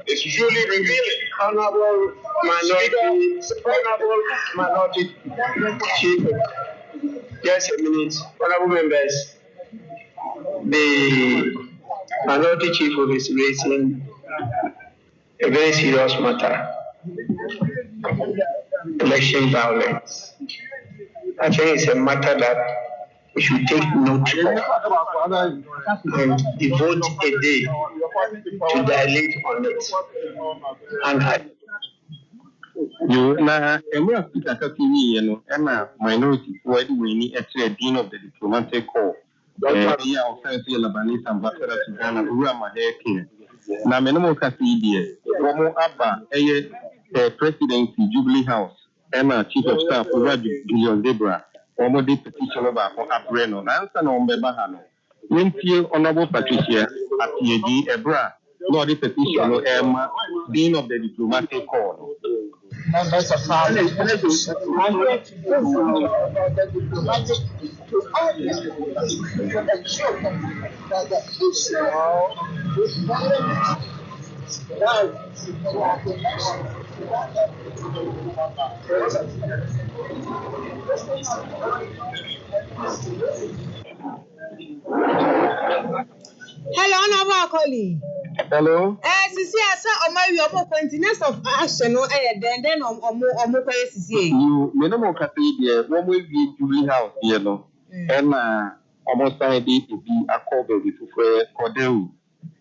It's truly revealing. Honorable minority chief. Just a minute, honorable members. The minority chief is raising a very serious matter: election violence. I think it's a matter that we should take note of and devote a day to dilate on it. And Emma Peter Kakini, Emma, minority, why do we need a dean of the diplomatic corps? Yeah, offensive Lebanese ambassador to Ghana, Urama Hair. Now, Menamo Casidi, Romo Abba, a presidency, Jubilee House, Emma, chief of staff, Uraju, Gideon Debra, Omodi petition about for Abreno, Nansan on Bebahano. Winfield Honorable Patricia, at PAG, Ebra, Lord petition, Emma, dean of the diplomatic corps. Hello, Navakoli. Hello. Sisi asa omawi omo continents of action no then omo kwa sisi. You menamo kati dia wo mo wi Jubilee House here no. Almost side to be a cover before Cordell.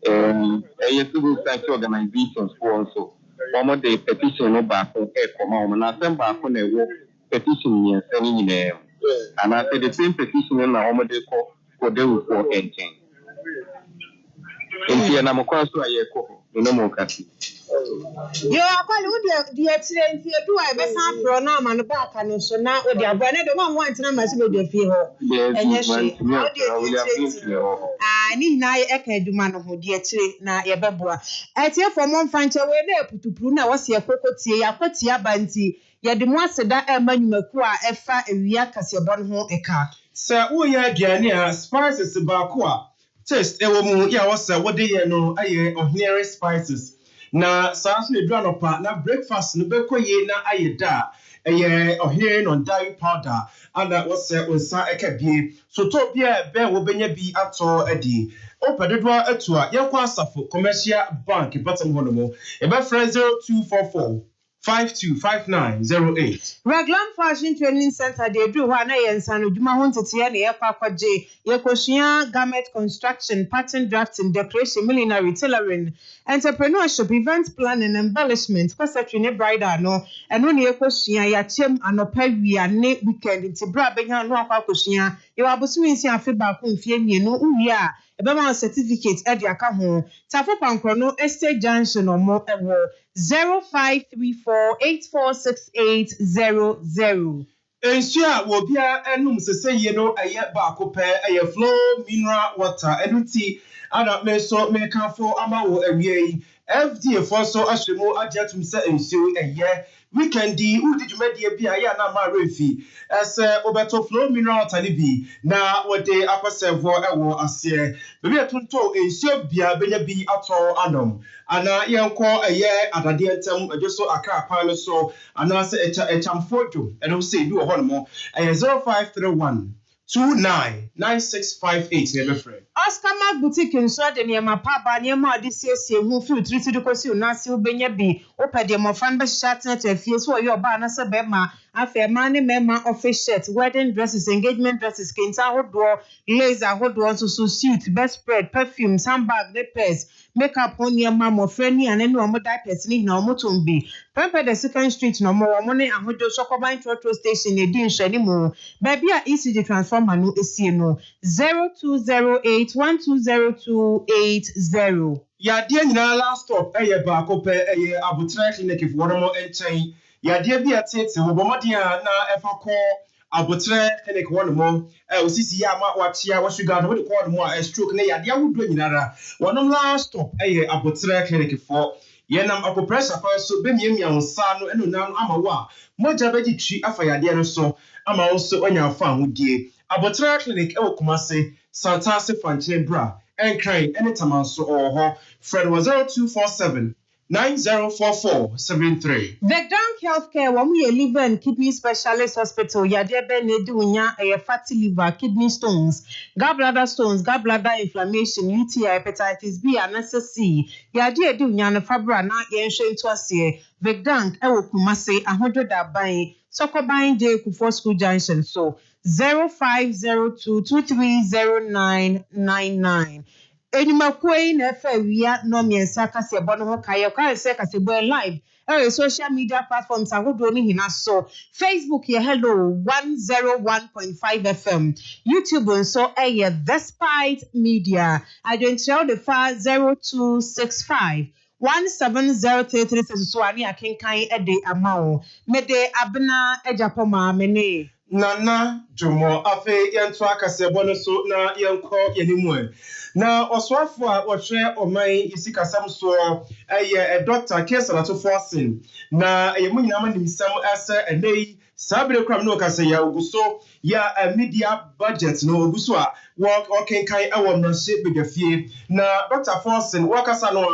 Civil society organizations for also. One day petition no back on air command and I send back on a work petition here sending them. And I said the same petition in our home day Cordell for anything. In here, I'm a question I echo, no more catty. You are quite the accident here. Do I best have for now and back and so now with your brother? The one wants to must be feel. And yes, I need now a do man who dear tree now a babua. At here for one French away there to Pruna was your cocoa, a cotia banty. Yet the master that a man makua efa a yakas your bon home a car. Sir, oh, yeah, Diana, spices about qua. Test, yeah, was what they know, of nearest spices. Na sans ne dran opa na breakfast no be koye na ayeda ohere on dye powder and that was onsa ekabie so to bia be wo benya bi ato adi opedodo atua yakwa asafo commercial bank batam honomo e be 0244 525908. Raglan Fashion Training Center they do one and Juma Hunted here near Papa J. Yekoshia garment construction, pattern drafting, decoration, millinery, tailoring, entrepreneurship, event planning, embellishment, secretary bridal no, and when Yekoshia Yachem and Opevia ne weekend into Brabinga no Akoshia, you are Buswins and feedback on Fiemi no Uya. A certificate at your home. Tafo Pankrono Estate Junction or more 0534846800. Ensure will be a say you know a yet back a flow mineral water and tea and may so make for Amawo a FDA for so as you know, I just say ensure a year. Weekend who did you make the BIA na ma refi as Obeto flow mineral talibi na what they akwasevo ewo ase bebi atunto ensio bia benya bi ato anom ana yenko eye adade entem ejeso akra pan so ana se echamfojo eno say bi wo ho no 0531 299658 never friend. Oscar Mark Boutique in Sweden near my papa near my DCS who feel treated to conceal Nasi Benya B. Open the Mofan Beshatner to a few so your banner Sabema, after money member office shirt, wedding dresses, engagement dresses, kinta hot door, laser hot ones so suit, best spread, perfumes, handbag, repairs, makeup on your mama, friendly and any more diapers need no mutumbi. Pamper the second street no more money and hodo Shokobine Trotro station a din anymore. Baby are easy to transform and no 0208-120280. Ya dear na last stop back up abutre clinic if one more entering. Ya dear be at it so bomadia na efa call abutre clinic one more osisi ya ma watia what you got what call more stroke na ya dear would do nyinara one last stop abutre clinic for yenam akopressure fa so be miamia nsa no enu nan amawa moja beji twi afa ya dear no so ama so onya fa hodie abutre clinic Kumase Santase Fanche Bra and crying anytime on so or Fred was 0247 904473. Vegdank Healthcare, one we liver and kidney specialist hospital, Yadebe Nedunya, a fatty liver, kidney stones, gallbladder inflammation, UTI, hepatitis B, and SSC. Yadia Dunya, Fabra, na Yenshin Twasie, Vegdank, Kumase, 100 Abai, Sokobain J. Kufor School Junction, so 0502230999. Enima kwei na efe wia no miensa kase bono ho kaye kwa se kase boy live social media platforms ahodo ni hina so Facebook ye hello 101.5 FM YouTube nso Despite Media identify the file 0265 170336 so ani akenkan ede amawo mede abna ejapoma mene Nana Jomo afe yentu akase bono so na yenko yenimu na oswafo a wohwe oman isikasam so Dr. Kesalato Forcing na yemunyina manimsam ase enei sabire kram no kase ya oguso ya media budget no oguso a wokenkan ewo mranhye bedafie na Dr. Forcing wakasa no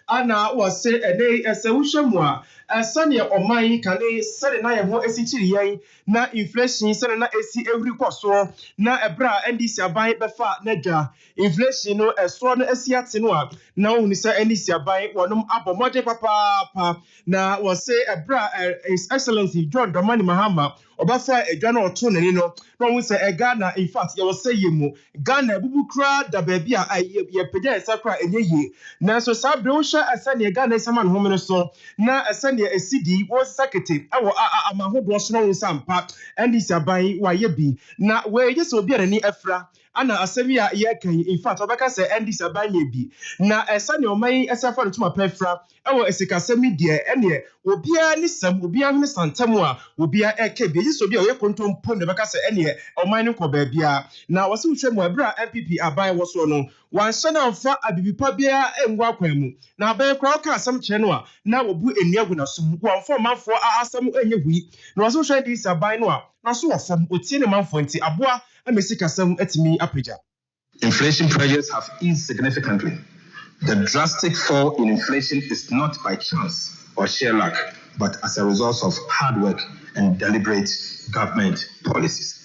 ana wose enei ese wohwemu a asane oman kane sare na ye ho esichiri yan na inflation sare na esi every kwaso na ebra ndc aban befa naja inflation no eso no esiate no a na ohuni se ndc aban wonum abomode papa na wose ebra his excellency John Dramani Mahama obafa edwa na oto nani no na ohun se Ghana in fact ye wose yemu Ghana bubukra da baabi a ye pagya esakra enyeyi na so sabre wo hwe asane Ghana esama no homo so na asane esidi wo sakete awo amahodo so no nsampa ndc aban wa ye bi na we je so obi ani afra ana asemi a ye kan in fact obeka se ndc aban ye bi na esane oman esafa no tuma pefra awo esikasemi de ene obia ni sam obia hene santamu a obia eke bi je so obi a ye kontompo ne beka se ene oman no ko baabia na wose hwemu abra MPP aban wo so no wanhye na mfa abibipa bia engwa akwan mu na aban kra ka asam kye no a na wobu eniagu na so wanfo manfo asam enye hui na wose hwe ndc aban no a na so wofam otie ne manfo nti aboa amesikasem atimi apeja. Inflation pressures have eased significantly. The drastic fall in inflation is not by chance or sheer luck, but as a result of hard work and deliberate government policies.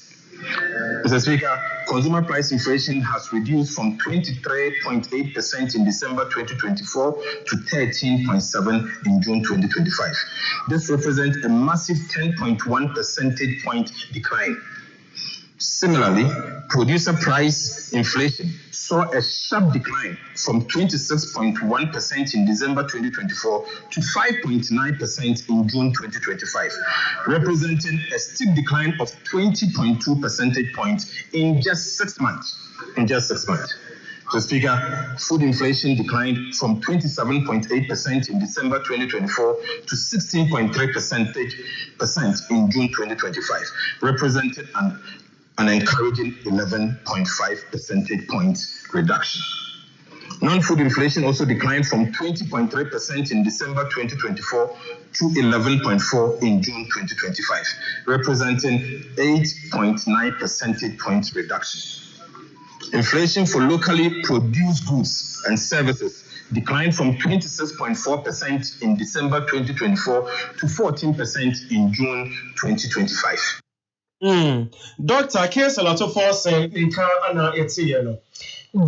Mr. Speaker, consumer price inflation has reduced from 23.8% in December 2024 to 13.7% in June 2025. This represents a massive 10.1 percentage point decline. Similarly, producer price inflation saw a sharp decline from 26.1% in December 2024 to 5.9% in June 2025, representing a steep decline of 20.2 percentage points in just 6 months. So, Speaker, food inflation declined from 27.8% in December 2024 to 16.3% in June 2025, representing an encouraging 11.5 percentage points reduction. Non-food inflation also declined from 20.3% in December 2024 to 11.4% in June 2025, representing 8.9 percentage points reduction. Inflation for locally produced goods and services declined from 26.4% in December 2024 to 14% in June 2025. Dr. Kesalato Forcing nka ana etiye no.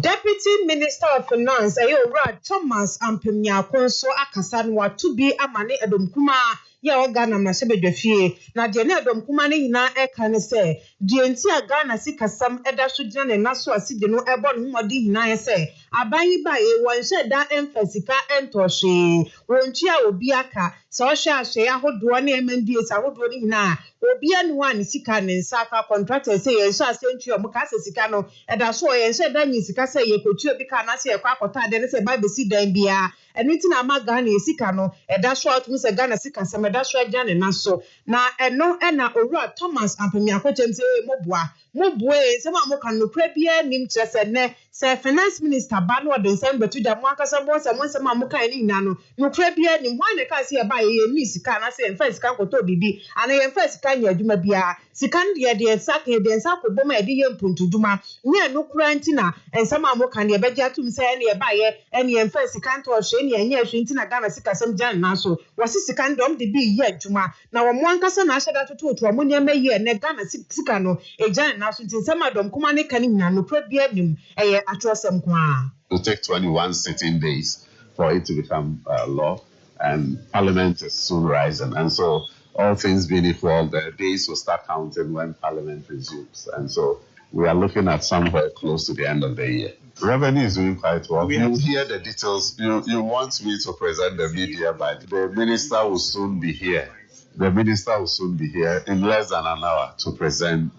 Deputy Minister of Finance Rad Thomas Ampemnyako so akasa no atubi amane edomkuma ya Ghana na sebedwafie na de na edomkuma ne hina eka ne se de enti a Ghana sikasam eda so gina ne naso aside no ebo no modi hina ye se aban ba e wonhye da emfasika entohwe wontua obi aka so hwe ahwe ahodo na emandie ahodo ne hina obi anu an sika ne nsaka contractor say ye so asentu o muka sika no eda so ye hye da nyi sika say ye kotu obi ka na say ye kwa akota de ne say ba besi dan bia eni ti na ma Ghana sika no eda so atum say Ghana sika sam eda so agya ne naso na eno na Owura Thomas Ampemnyako temse moboa mo boe se ma mo kan no kra bia nim kire se ne se finance minister ba no de nsem betu da mo akasa mo se ma mo kan ni na no kra bia nim why ne ka se e ba ye ni sika na se enfa sika koto bibi ana ye enfa sika nya adwuma bia sika de de nsa ko boma e de ye mpuntu dwuma ne no kra ntina ensem ma mo kan de be gya tum se ne e ba ye ene enfa sika nto hwe ne enye hwe ntina Ghana sika sem jan na so wasi sika ndom de bi ye adwuma na wo mo ankasa na ahye da toto mo ne ye ne Ghana sika no e jan na so ntin sem adom kuma ne kan nyina no kra bia nim eye atrosem kwa. It will take 21 sitting days for it to become law, and Parliament is soon rising. And so, all things being equal, the days will start counting when Parliament resumes. And so, we are looking at somewhere close to the end of the year. Revenue is doing quite well. You hear the details. You want me to present the media, but the minister will soon be here. The minister will soon be here in less than an hour to present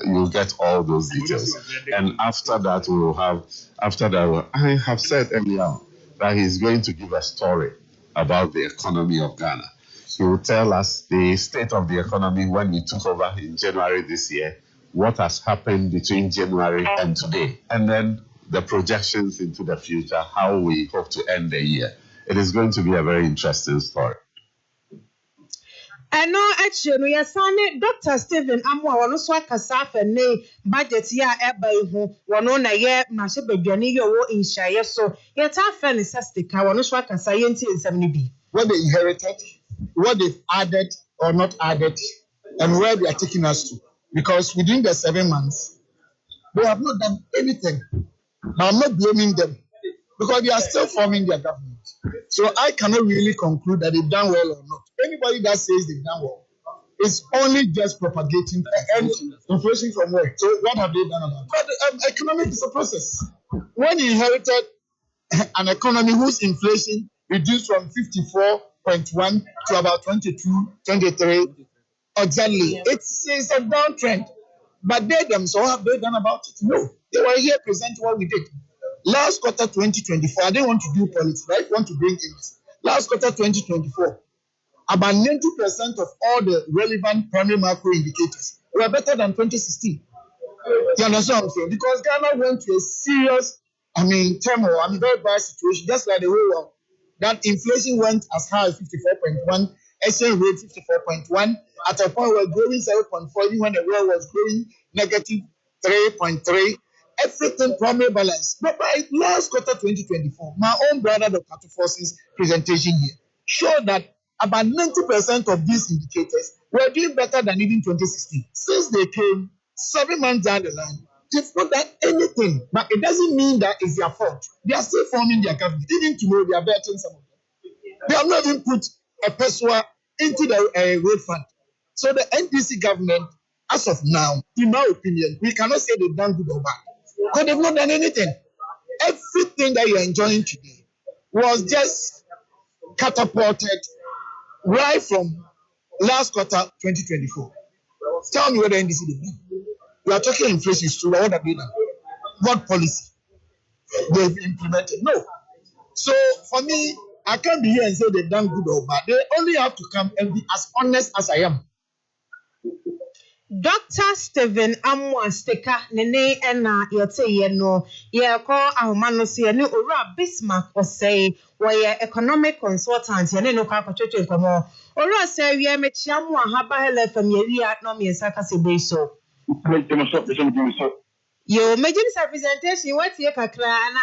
you'll get all those details. And after that, I have said earlier that he's going to give a story about the economy of Ghana. He will tell us the state of the economy when we took over in January this year, what has happened between January and today, and then the projections into the future, how we hope to end the year. It is going to be a very interesting story. Eno actually no yasane Dr. Stephen Amwa wono so akasa fa ne budget ya eba ihu wono na ye mahye badwane ye wo inshaye so ye ta fa ne sestika wono so akasa ye nti ensem ne bi what they inherited, what they've added or not added, and where they are taking us to, because within the 7 months they have not done anything. But I'm not blaming them because they are still forming their government. So I cannot really conclude that they've done well or not. Anybody that says they've done well is only just propagating and inflation from where. So what have they done about it? But economic is a process. When you inherited an economy whose inflation reduced from 54.1 to about 22, 23, exactly, it's a downtrend. But they themselves, have they done about it? No. They were here presenting what we did. Last quarter 2024, I didn't want to do politics, right? I want to bring in this. Last quarter 2024, about 90% of all the relevant primary macro indicators were better than 2016. You understand what I'm saying? Because Ghana went to a serious, turmoil, very bad situation, just like the whole world. That inflation went as high as 54.1, exchange rate 54.1, at a point where growing 7.4, even when the world was growing negative 3.3. Everything primary balance. But by last quarter 2024, my own brother Dr. Force's presentation here showed that about 90% of these indicators were doing better than even 2016. Since they came 7 months down the line, they've not done anything. But it doesn't mean that it's their fault. They are still forming their government. Even tomorrow, they are betting some of them. They have not even put a peswa into the road fund. So the NDC government, as of now, in my opinion, we cannot say they've done good or bad. Because they've not done anything. Everything that you're enjoying today was just catapulted right from last quarter 2024. Tell me what the NDC did. We are talking inflation is true. What have they done? What policy they've implemented? No. So for me, I can't be here and say they've done good or bad. They only have to come and be as honest as I am. Dr. Stephen Amwa Steka nene ena yete yeno ye ko ahomano se ne Owura Bismarck osei were economic consultant ye ne no ka kwetwetwe nkomo Owura se wie mechia mu ahaba hele familia no me saka se boiso yo mejim sa presentation what ye kakra na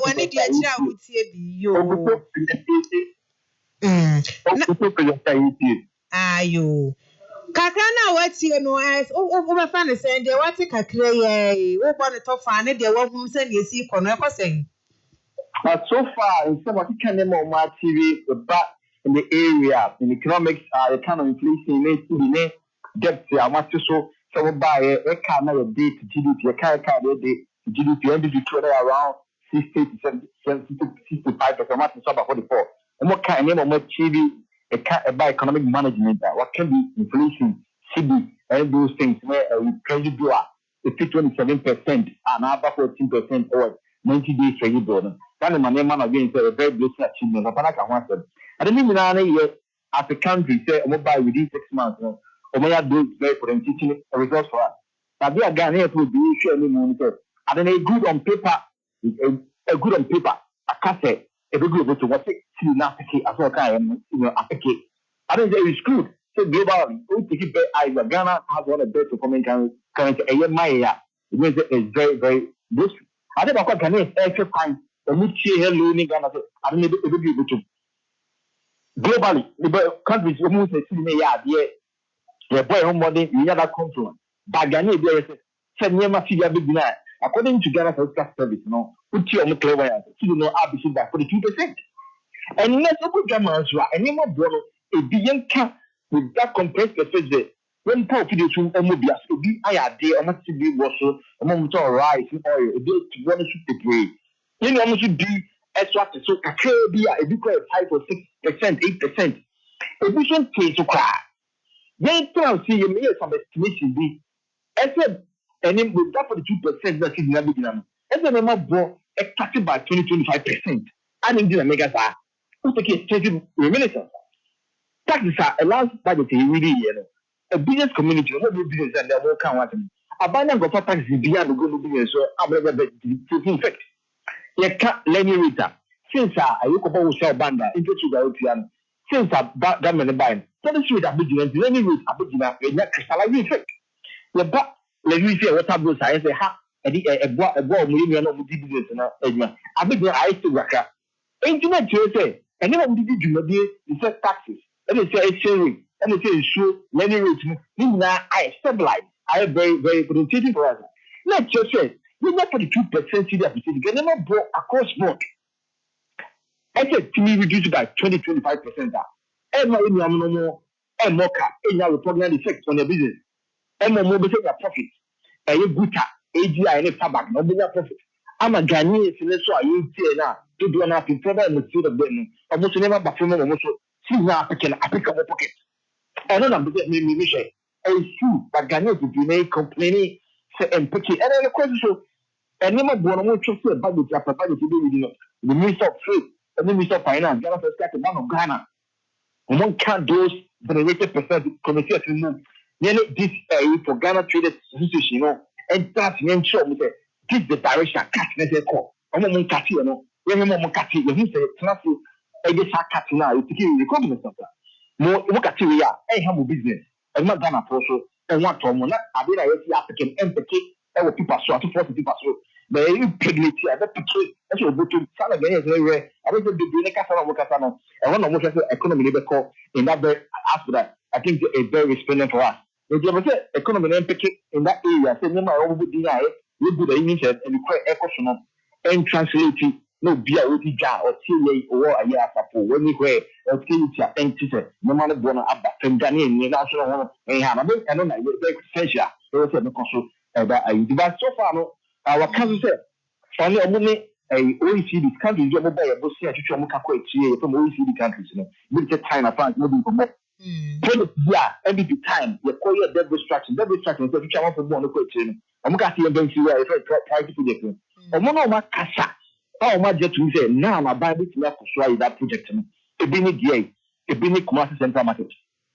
woni dia kira wutie bi yo ayo kakra na watie no o be fa ne sen de wati kakra ye wo bo ne to fa ne de wo hum se ne esi kono e kosen but so far in some of the kind of more TV but in the area in economics the kind of inflation in debt ya what so buy e can na date GDP e can the GDP and the around 60 to 65% what so about 44 what kind of more TV by economic management, what can be inflation, CB, and those things where we credit do it 27% and about 14% or 90 days for you. Then the money man again is a very blessed achievement. I don't even know as a country say mobile within 6 months. Omaya do very for them teaching a result for us. But we are going here to be sure any monitor. I don't know good on paper, a good on paper, a cassette, a good to what it to not take as well kind application. I don't say it's good. So globally, we take it I Ghana has one of the best performing currency a year my year. It is very, very good. I don't know what Ghanaians extra time or much here learning Ghana. I don't know if it be able to globally the countries almost a senior year. The boy home body, we never come from. But Ghana, there is a near figure big night. According to Ghana Health Service, no, put you on the clever, you know, ABC back 42%. And let's look at Gamma, and you more brother, a billion cap with that compressed message. When Paul Fidius from Omobias, I had there, and not to be washer, a moment of rice and oil, a bit to one shoot the grade. You know, almost be extra so a big 5 or 6%, 8%. A vision change to cry. They tell see you may some estimation be. I said, and then with that 42% that is never begun. As a number brought expected by 20-25%. And in the mega star, who take it 20 minutes. Taxes are allowed by the really, a business community, no business and they will come at them. Abandon of taxes beyond the good business, so I'm going to effect. You can't let me read that. Since I look about sell banda into the piano. Since I government buying, so the street abidjan, let me read abidjan, a crystallizing effect. The back, let me say what tables I say, ha, a boy, million of business and abidjan, I still work. Internet, you say, and then did you set taxes, and they say exchange, and they say sure, let me read me. I stabilize. I am very, very productive for us. Let's just say, you not 42% see the opportunity, get them brought across board. I said to me reduced by 20-25%. And more cap, and now repugnant effect on the business. And more mobile profit. And you good AGI and a tabak, no bigger profit. I'm a Ghanaian, so I use now to do an app in further in the field of them. Almost never but from almost see now I can applicable pocket. And then I'm me mission. And true, but Ghanaians will be complaining and picky. And then the question so, and never born more trust about the budget to do with the Minister of Trade. And then Minister of Finance, Ghana first got the Bank of Ghana. One can't those generated percent committee to move. Nearly this for Ghana Traders Association, and that's the ensure me say this the direction catch me call. I'm not catch you know. When I'm catch you, he say class I just catch now. You take recognizance of that. More look at you are. I have a business. I'm not Ghana also. And one time when I did I see applicant empathy. I will people so to 40 people so. But you pregnant, I bet to that's what to sell again is very rare. I don't be doing a castle of Casano. I want to look at the economy call in that very after that. I think a very resplendent for us. If you say economy in that area, say no matter what we deny, we do the image and require equation and translate it. No beer or jar or tea or a year for when we wear or tea and teacher. No matter born up from Ghanaian national and have I don't know very essential. There was a console but so far no. Our country said, only a OECD countries get mobile bus here to Chomoka from OECD countries. We take time apart, maybe from that. Yeah, every time you call your debt restructuring, so you come up with one question. I'm going to see a bank here, if I try to project. I'm not my casa. How much to say now, my Bible to have to try that project. A bini gay, a bini Kumasi Central Market.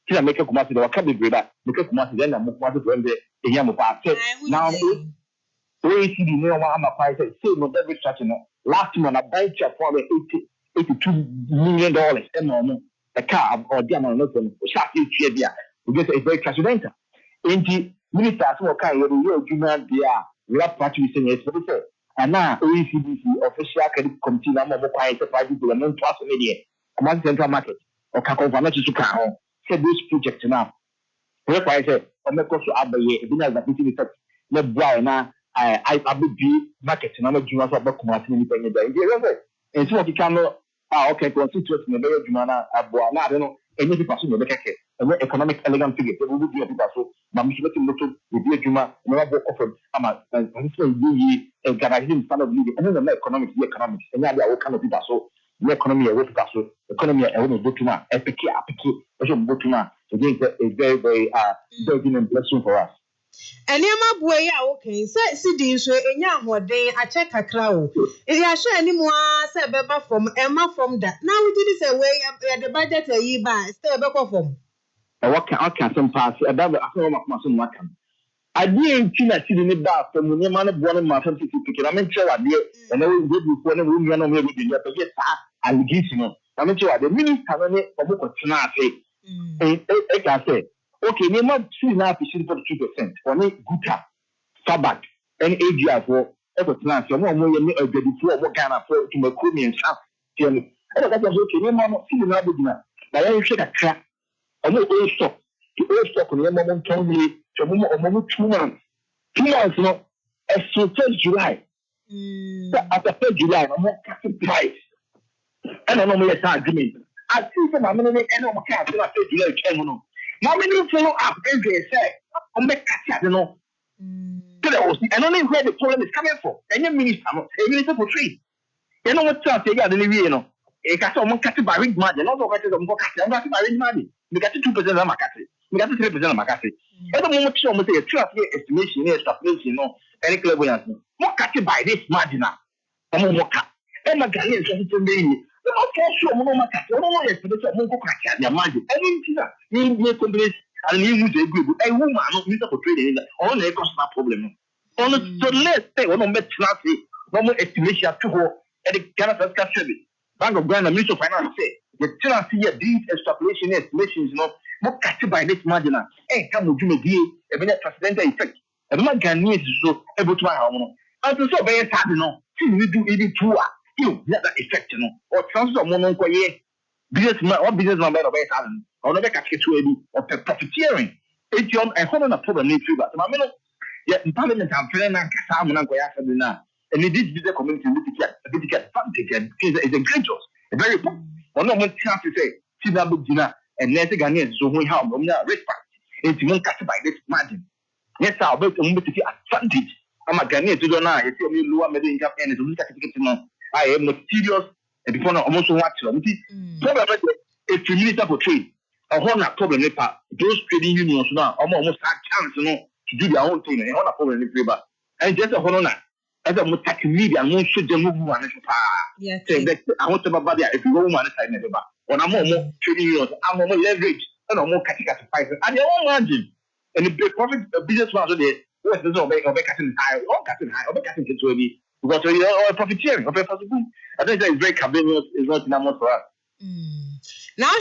Till I make a Kumasi, there can be greater because Kumasi then I'm going to go the Yamupa. Now, OECD no one am price say no debt restructuring. Last month I buy check for $82 million and no a car or diamond no from Shaki Chia. We get a very transcendental. Inti ministers who are kind of the human they are we have practically saying it's what they say. And now OECD official credit committee number of price to the non-trust media, Command Central Market or Kakovana to Sukan. Said this project now. What I say, I'm not going to add the year, it didn't have the let Brian. I would be market and I'm a junior about Kumasini penny day. And so you can okay, constitute in the very Jumana, Abuana, I don't know, any person will make a economic elegant figure. There will be a people so, Mamishmakin will be a Juma, never offer a garaging stand of leading, and then the economics, and now they will come of people so, the economy, a work castle, economy, I want to go to my epic, also go to my, so this is very, very, very blessing for us. Enema boy ya okay say sidi so enya ahoden a check kakra o e ya hwe animu a say beba from emma from that now we did say we the budget yi ba still be ko from waka some pass about after my son waka. I didn't think I see the bar from the man of one of my family picking. I'm sure I did, and I will go before the woman on the yes, allegation. I'm sure the minister of Mokotanase. I can say, okay, we might see now to 2% for me, good Fabak, and AGR for Everton. So, one more before what kind of to Makumi and South. I was okay, no more see the Nabina. But I should have cracked. I'm not going to stop. To stop on the moment, told me. So, 2 months. 2 months, no. As so 1st July. After 1st July, I'm not cutting price. And I know my agreement. I see some money and I'm cutting after July. Now, many follow up, as they say, I'm not cutting, no. And only where the problem is coming from. And your minister for trade. You know what I'm saying? I don't know. I got someone cutting by ring margin, not what I'm cutting by ring margin. We got 2% of my cutting. We got 3% of my cutting. At the moment, show me a 2-year estimation, extrapolation, any clever answer. What cut by this margin? I'm more cut. And my Ghanaian is to me. The most show more cut. I don't want to put a more cut their margin. I mean, you companies and you use a good a woman, not Mr. for trading. All the cost of problem. Only so let's say, when I'm met classy, no more estimation to her at the Canada service. Bank of Ghana, Minister of Finance say, the tenancy here, these extrapolation estimations, more cut by this margin. Eh, come with you, a minute transcendental effect. And my Ghanaians is so able to my home. And to so very sad, see you do even poor, you get that effect, or transfer of money, businessman or businessman by the talent, or never catch it to a profiteering. It's your a problem in Cuba. So, my yet in Parliament, I'm feeling like Salmon and Guayasa. And it is the community advantage and it's a great job. A very one of one chance to say, Sinabu Dina and Nancy Ghanaians, so we have respect. It's not cut by this margin. Yes, I'll bet on advantage. I'm a Ghanaian to do now. You see me lower middle income and it's a I am not serious and before almost watch them. Probably if you minister for trade, a whole problem those trading unions now almost have chance to do their own thing and a problem in favor. And just a whole lot. As I'm attacking media, I'm going to shoot them move one. I want to about that if you go one side never. When I'm more trading unions, I'm more leverage and I'm more catching at the price. And your own margin. And the profit business was there. What's the zone or cutting high or cutting high or cutting to be because we are profiteering. I think that is very convenient. It's not enough for us. Now,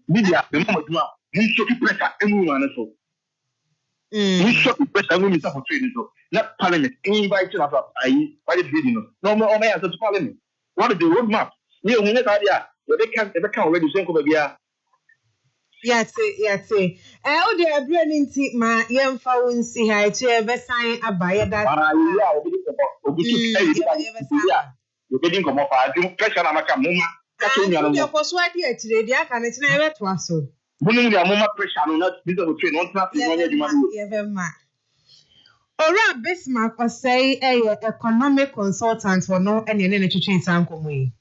media, the moment you show pressure everyone so. We show pressure everyone for trading so. Not Parliament. Invite you after why the video. No more answer to Parliament. What is the roadmap? You know, idea. They can't already say over here. Yes. Oh, they are bringing my young phone. See how to ever sign a buyer that. You're getting come up. I do pressure on my camera. Of course, what dear today, dear, can it's never to us so. Bullying the moment pressure on not this of train, not nothing. Ora Bismarck was say economic consultant for no any to change Sankomwe.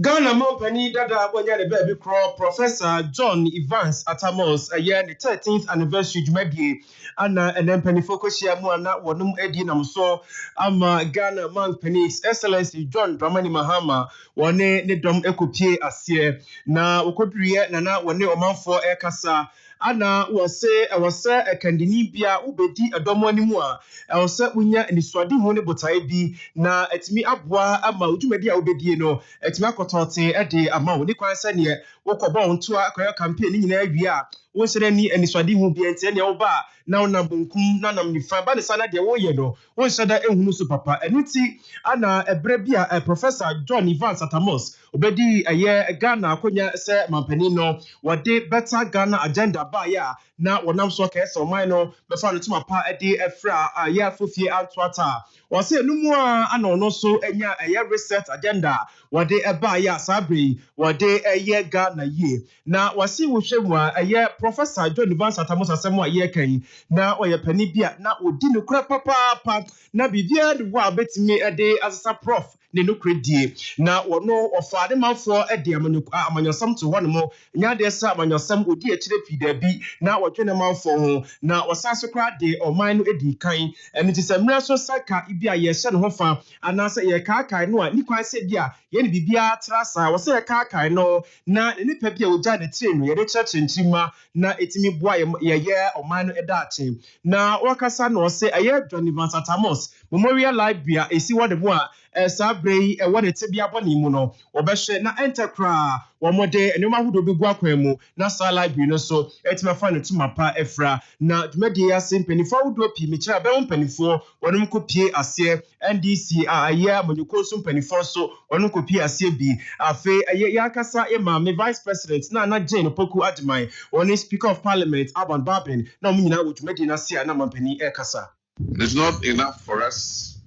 Ghana Company Dada Bonya the baby crow Professor John Evans Atamos a year the 13th anniversary Jumebi and then penny focus here more na wonum edi nam so Ghana Company's Excellency John Dramani Mahama one ne dom ekopie asie na okodrie na na one omanfo ekasa ana was say a candini bia ubedi adomo animu a was say unya niswadi ho ne botae bi na etimi aboa ama udwumadi a ubedie no etimi akotote ede ama wo ne kwan se ne wokobo nto akoya campaign ni nyina awie a wo sere ni aniswadi ho bi ente ne wo ba na wonam bonkum na nam nifa ba ne sana de wo ye no wo seda ehunu so papa enuti ana ebre bia Professor John Evans Atamos obedi aye Ghana akonya se mampani no wode better Ghana agenda ba ya na wonam so ka ese oman no be fa no tuma pa ede efra ya fofie antwata wo se numu ana ono so enya aye research agenda wode eba ya sabri wode aye Ghana ye na wasi wo hwemu aye Professor John Evans Atamos asemo aye kan na oye pani bia na odi no kura papa na bibia de wa betimi ede asasa prof ne no kredie na wono ofa de manfo de amanyosam to hono mo nya de sa amanyosam odi akire pida bi na wodwene manfo ho na wasaso kra de oman no edi kan eni ti se mra so saka ibi a ye hye ne ho fa anase ye kaakai no a ni kwan se bia ye ne bibia trasa wo se ye kaakai no na ne nipa bia ogya ne tire no ye de kyerɛkyerɛnkyima na etimi boa ye oman no edaache na wakasa no se aye Johnny Van Satamos Memorial Library esi wode mo a sabrei wode tebia bɔne mu no obɛhwɛ na entercra wɔmode enema hodo bi gua kwan mu na sa library no so etimafa ne tumapa efra na dwumadi ase mpanifo hodo pi mekyerɛ bɛwo mpanifo wɔnom kopie ase NDC aye amanyuko so mpanifo so wɔnom kopie ase bi afe aye yakasa ema me vice president na Jane Poku Adimai wɔne speaker of parliament Alban Babin na ɔmo nyina wo dwumadi na se na mampani ekasa. It's not enough for us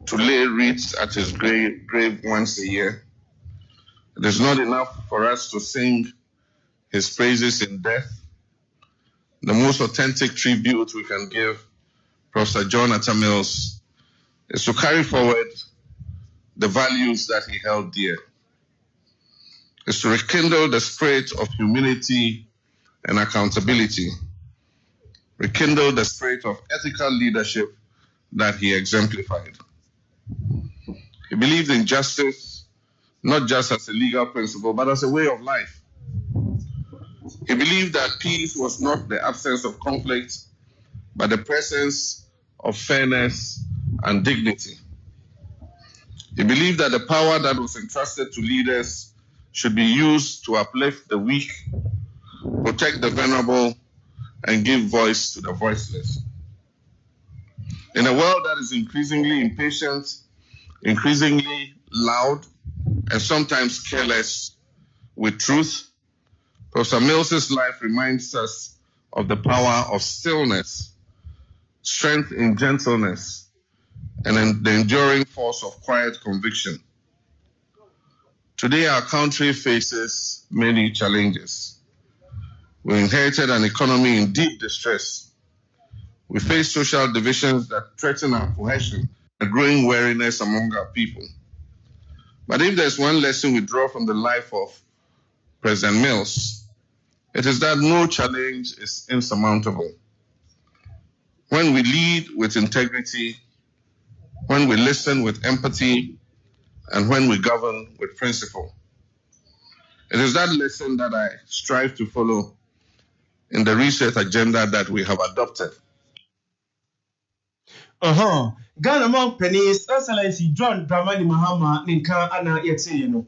to lay wreaths at his grave once a year. It is not enough for us to sing his praises in death. The most authentic tribute we can give Professor John Atta Mills is to carry forward the values that he held dear. Is to rekindle the spirit of humility and accountability. Rekindle the spirit of ethical leadership that he exemplified. He believed in justice, not just as a legal principle, but as a way of life. He believed that peace was not the absence of conflict, but the presence of fairness and dignity. He believed that the power that was entrusted to leaders should be used to uplift the weak, protect the vulnerable, and give voice to the voiceless. In a world that is increasingly impatient, increasingly loud, and sometimes careless with truth, Professor Mills's life reminds us of the power of stillness, strength in gentleness, and the enduring force of quiet conviction. Today, our country faces many challenges. We inherited an economy in deep distress. We face social divisions that threaten our cohesion and growing weariness among our people. But if there's one lesson we draw from the life of President Mills, it is that no challenge is insurmountable. When we lead with integrity, when we listen with empathy, and when we govern with principle. It is that lesson that I strive to follow in the research agenda that we have adopted. Ghana Monk Pennies, Excellency John Dramani Mahama, Ninka Ana Yetino.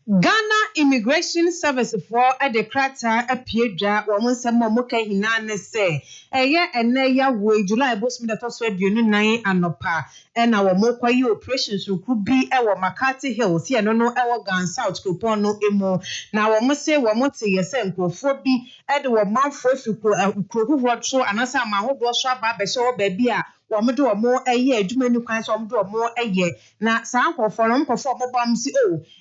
Ghana Immigration Service for a decrata a piedra or Monsamo Moka Hinane say, a year and a year way, July Bosman the first web Nine and Nopa, and our Mokwayo operations could be our Makati Hills, here no our gun South Kupono Emo. Now I must say, one more say, yes, and Kofobi, Edward Mountford, who wrote so, and as I'm a whole Baba, so baby. Wamudo more a year, do many kinds of more a year. Now, some perform bomb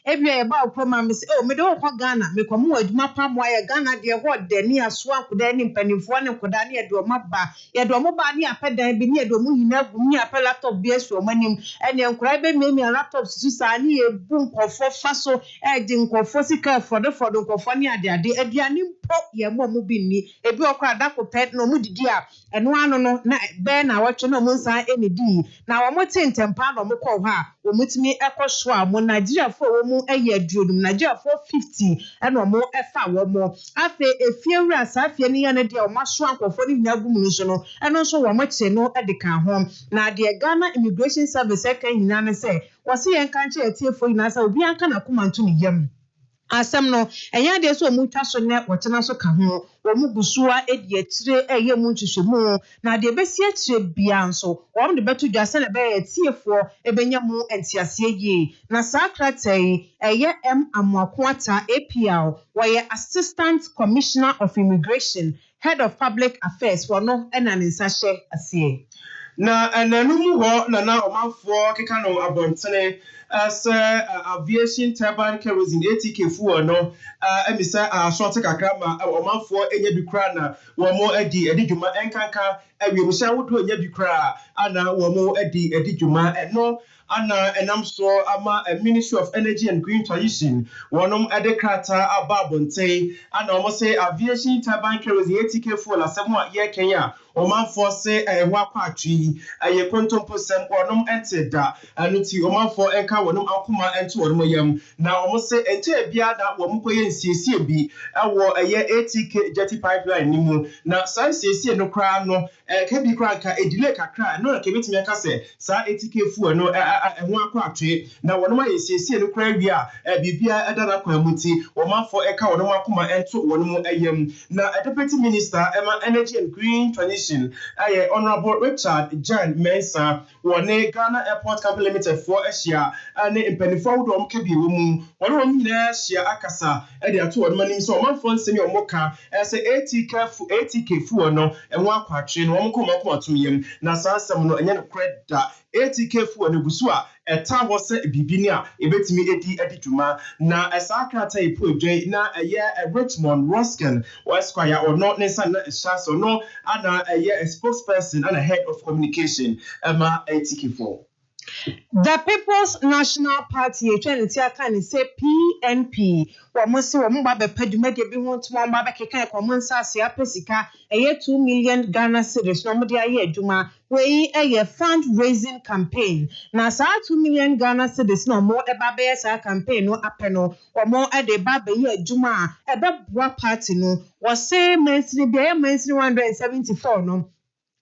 every about promise. Oh, Medo Ghana, make a more mapam wire Ghana, dear what, the near swamp, then in penny one and Kodania do mapa. Yadomobani a pedan be near Domuna, near a laptop beers for money, and then Cribe made me a laptop Susani, a boom of 4 faso, adding Confosica for the Cofonia, the Edianim pop, your mobini, a bureaucrat that could pet no moody dear, and one no, Ben, I watch no monsa any d. Now I'm waiting tempan or moko ha, or meet me echo swam when Nigeria for more a year drum, Nigeria 450, and no more efa or more. After a few rats, I feel near a deal, my swank of 40 nagumunal, and also one much say no at the can home. Now, dear Ghana Immigration Service, second in say, was he and country a tear for Nasa, be a can of come to yam. Asem no enya de so mu twa so ne wotena so ka ho wo mu gusua edi atire eye mu nhwehwemu na de besi atire bia nso wo de beto dwase na be tiefo ebenya mu entiase yi na sakratei eye Amoakwata APL where Assistant Commissioner of Immigration, Head of Public Affairs for no enanisa hye asie na enanum ho na omanfo keka no abontene as aviation turbine kerosene ATK fuel no emisa short kakra ma omanfo enya bi kra na wo mo edi dwuma enkanka awie musa wodo enya bi kra ana wo mo edi dwuma no ana enam so ama Ministry of Energy and Green Transition wonom edekrata ababonten ana omo say aviation turbine kerosene ATK fuel asem a ye Kenya omanfo se ehwa kwatwi aye kontompo sem wonom ente da anuti omanfo enka wonom akoma ente wonom yam na omo say ente bia da wom koye nsiesie bi ewo eye ATK jetty pipeline ni mu na san siesie no kra no ka bi kra ka edile kakra no ka betimi aka se sa ATK fuel no ehwa kwatwi na wonom aye siesie no kra wi a bibia edana kwamuti omanfo enka wonom akoma ente wonom yam na deputy minister Emma Energy and Green Transition Honorable Richard John Mensah wone Ghana Airport Company Limited for Asia and impenifo do omkebi mu wone nyina Asia akasa de ato wone manim so omanfo nsemi omoka say ATK fu no enwo akwatwe no omko atumyem na sansam no enye no kreda ATK fu no gusu a eta ho se bibini a ebetimi edi dwuma na esakrata ipodwe na Richmond Roskin Esquire or not necessarily so no ana a spokesperson and a head of communication Emma ATK4. The People's National Party can say PNP wamusi wamumba be pedumede bi wonto wamba be keka komunsa sia pesika 2 million Ghana cedis no mode aye aduma we fundraising campaign na sa 2 million Ghana cedis no mo eba be sa campaign no apeno omo ede ba be ye aduma ebe bua party no was say mainstream 174 no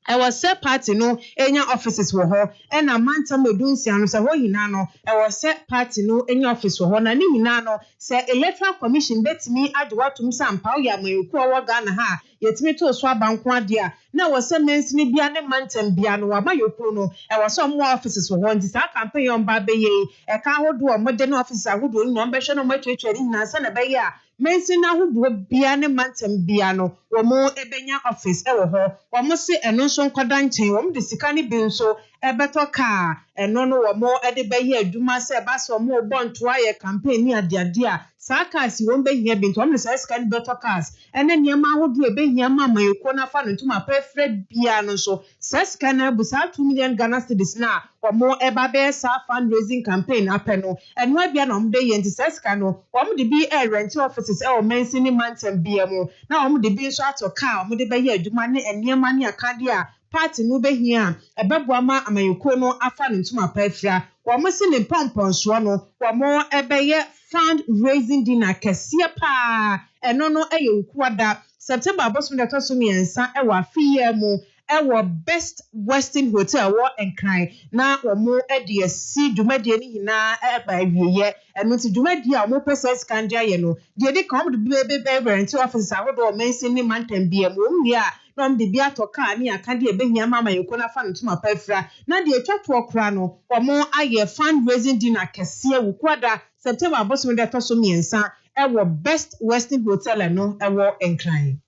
I was set party no enya offices wo ho and a manta medunsia no se ho hina no I was set party no enya office wo ho na ni hina no se electoral commission betimi adwatum sampa ya mayeku owo Ghana ha yetimi to so abanko ade a na was se mensini bia ne mantam bia no wa mayeku no I was some more offices wo ho nti sa campaign on ba be ye e ka hodo o modern office ahodo no mbe hwe no matwetwari na sa na be ye a mensina ahodo bia ne mantam bia no wo mo ebenya office e wo ho wo mo se eno so nkwada nchen wo mo de sika ne bi nso ebeto ka eno no wo mo ede be ye aduma se ba so mo bonto aye campaign ni ade a sakasi wo be hia bi nto wo mo se sika ne beto cars ene niam ahodo e be hia ma mayeko na fa no ntuma prefred bia no so sika na busa 2 million Ghana cedis na wo mo eba be sa fundraising campaign apeno eno abia na mo de ye nti sika no wo mo de bi rent offices e wo mention mantam bia mo na wo mo de bi so ato car wo mo de be ye aduma ne eniam ne akade a party no behia ebeboa ma amayeko no afa no ntuma pafra wo mo se ne pomponso no wo mo ebeye fundraising dinner kese pa eno no ukuada September abosom de toso miensa e wa fiye mu e Best Western Hotel wo enkran na wo mo ede asi dwumadie ni hina e ba wieye eno ti dwumadie a mo pese scandia ye no de come de be rent office ahodo mention ni mantam bia mo mia nom de bia to car ni akade ebehia mama yeko na fa no tuma pafra na de atwato okra no omo aye fundraising dinner kese wukwada September abosom de toso miensa e Best Western Hotel no e enkran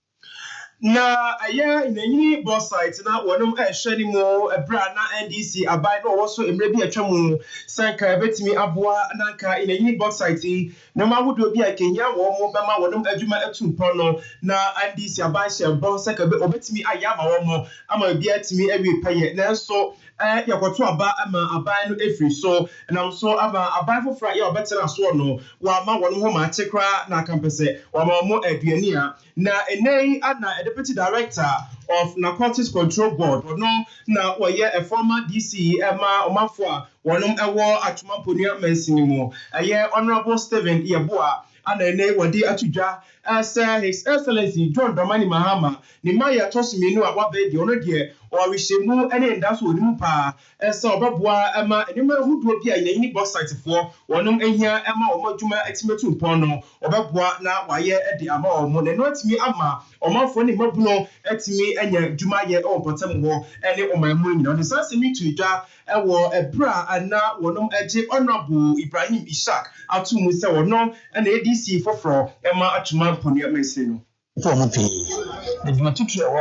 na aya inanyini boss site na wonum ehwe ni mo ebra na NDC abai no wo so emre bi atwamu sanka betimi aboa nanka inanyini boss site no ma wodo bi akenya wo mo bema wonum adwuma atumpo no na NDC abai she boss sanka be obetimi aya ma wo mo ama bi atimi awie paye na so yakoto aba ama abai no efri so na so aba abai fofra ya obetena so no wa ma wonum ho ma chekra na kampese wa ma mo aduani a na enei ana Deputy Director of Narcotics Control Board no na woye a former DC Emma Omafo wonom ewo atuma ponua mansinimu Honorable Stephen Yeboah and ene wadi atudwa as His Excellency John Dramani Mahama ni maya tosimienu a wabe de ono de o rishemu ene ndaso onimu pa esa obaboa ama enima huduo bia yini boss site for wonom ehia ema omadwuma atimetu mpon no obaboa na waye de ama omo ne no atimi ama omafo ne mabuno atimi enya dwuma ye o potem ho ene omamu nyina ne sansemi tudwa ewo ebra ana wonom eje Honorable Ibrahim Ishak atumu se wonom ene ADC foforo ema atuma mponi ameseno for mo pe ne dwuma tutu ewo